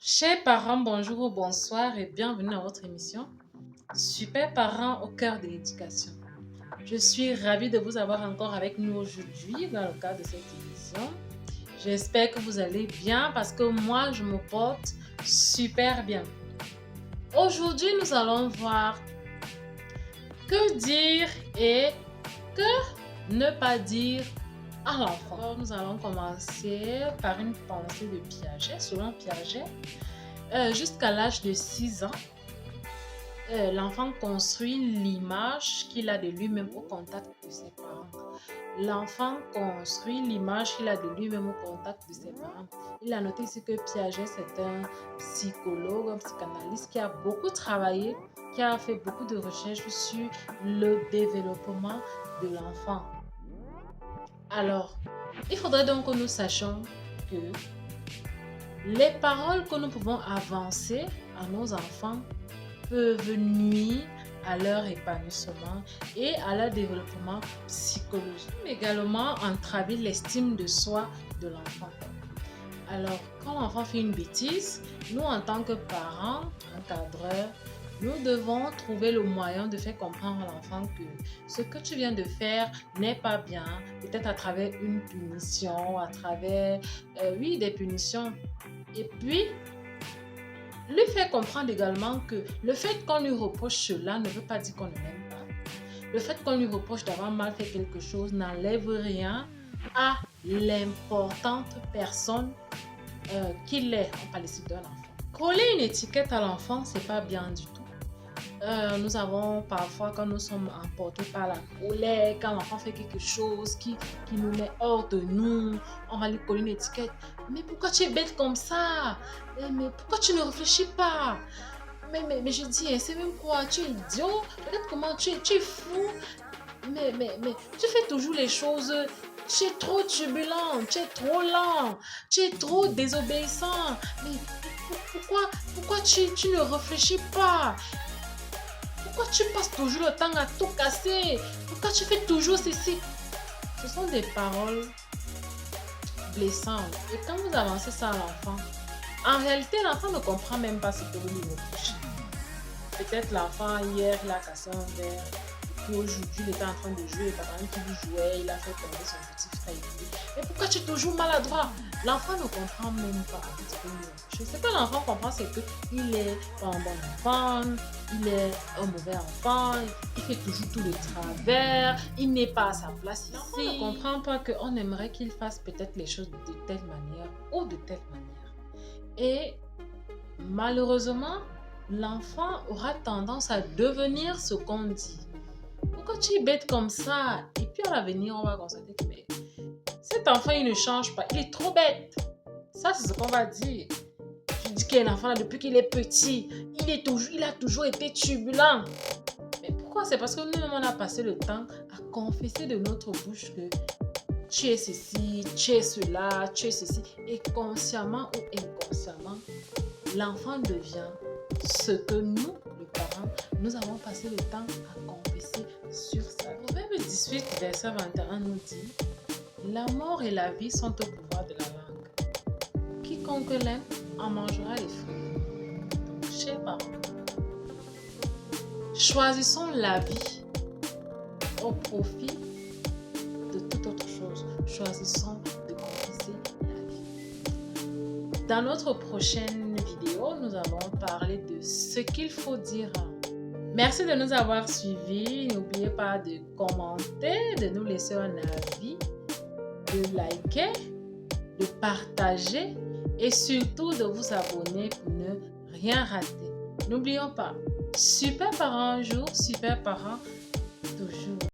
Chers parents, bonjour ou bonsoir et bienvenue dans votre émission Super parents au cœur de l'éducation. Je suis ravie de vous avoir encore avec nous aujourd'hui dans le cadre de cette émission. J'espère que vous allez bien parce que moi, je me porte super bien. Aujourd'hui, nous allons voir que dire et que ne pas dire à l'enfant. Nous allons commencer par une pensée de Piaget. Selon Piaget, jusqu'à l'âge de 6 ans, l'enfant construit l'image qu'il a de lui-même au contact de ses parents. L'enfant construit l'image qu'il a de lui-même au contact de ses parents. Il a noté ici que Piaget, c'est un psychologue, un psychanalyste qui a beaucoup travaillé, qui a fait beaucoup de recherches sur le développement de l'enfant. Alors, il faudrait donc que nous sachions que les paroles que nous pouvons avancer à nos enfants peuvent nuire à leur épanouissement et à leur développement psychologique, mais également entraver l'estime de soi de l'enfant. Alors, quand l'enfant fait une bêtise, nous, en tant que parents, encadreurs, nous devons trouver le moyen de faire comprendre à l'enfant que ce que tu viens de faire n'est pas bien, peut-être à travers une punition, à travers, des punitions. Et puis, lui faire comprendre également que le fait qu'on lui reproche cela ne veut pas dire qu'on ne l'aime pas. Le fait qu'on lui reproche d'avoir mal fait quelque chose n'enlève rien à l'importante personne qu'il est. On parle ici d'un enfant. Coller une étiquette à l'enfant, c'est pas bien du tout. Nous avons parfois, quand nous sommes emportés par la colère, quand l'enfant fait quelque chose qui nous met hors de nous, on va lui coller une étiquette. Mais pourquoi tu es bête comme ça? Mais pourquoi tu ne réfléchis pas? Mais je dis, c'est même quoi? Tu es idiot? Regarde comment tu es fou? Mais tu fais toujours les choses. Tu es trop turbulent, tu es trop lent, tu es trop désobéissant. Mais pourquoi tu ne réfléchis pas? Pourquoi tu passes toujours le temps à tout casser? Pourquoi tu fais toujours ceci? Ce sont des paroles blessantes. Et quand vous avancez ça à l'enfant, en réalité, l'enfant ne comprend même pas ce que vous lui reprochez. Peut-être l'enfant, hier, il a cassé un verre. Puis aujourd'hui, il était en train de jouer. Pendant qu'il jouait, il a fait tomber son petit frère. Mais pourquoi tu es toujours maladroit? L'enfant ne comprend même pas. Ce que l'enfant comprend, c'est qu'il est pas un bon enfant, il est un mauvais enfant, il fait toujours tout le travers, il n'est pas à sa place ici. L'enfant ne comprend pas qu'on aimerait qu'il fasse peut-être les choses de telle manière ou de telle manière. Et malheureusement, l'enfant aura tendance à devenir ce qu'on dit. Pourquoi tu es bête comme ça? Et puis à l'avenir, on va constater que cet enfant, il ne change pas. Il est trop bête. Ça, c'est ce qu'on va dire. Je dis qu'il y a un enfant là, depuis qu'il est petit, il a toujours été turbulent. Mais pourquoi? C'est parce que nous-mêmes, on a passé le temps à confesser de notre bouche que tu es ceci, tu es cela, tu es ceci. Et consciemment ou inconsciemment, l'enfant devient ce que nous, les parents, nous avons passé le temps à confesser sur ça. Proverbe 18, verset 21 nous dit: la mort et la vie sont au pouvoir de la langue. Quiconque l'aime en mangera les fruits. Donc, chers parents, choisissons la vie au profit de toute autre chose. Choisissons de confesser la vie. Dans notre prochaine vidéo, nous allons parler de ce qu'il faut dire. Merci de nous avoir suivis. N'oubliez pas de commenter, de nous laisser un avis, de liker, de partager et surtout de vous abonner pour ne rien rater. N'oublions pas, super parents un jour, super parents toujours.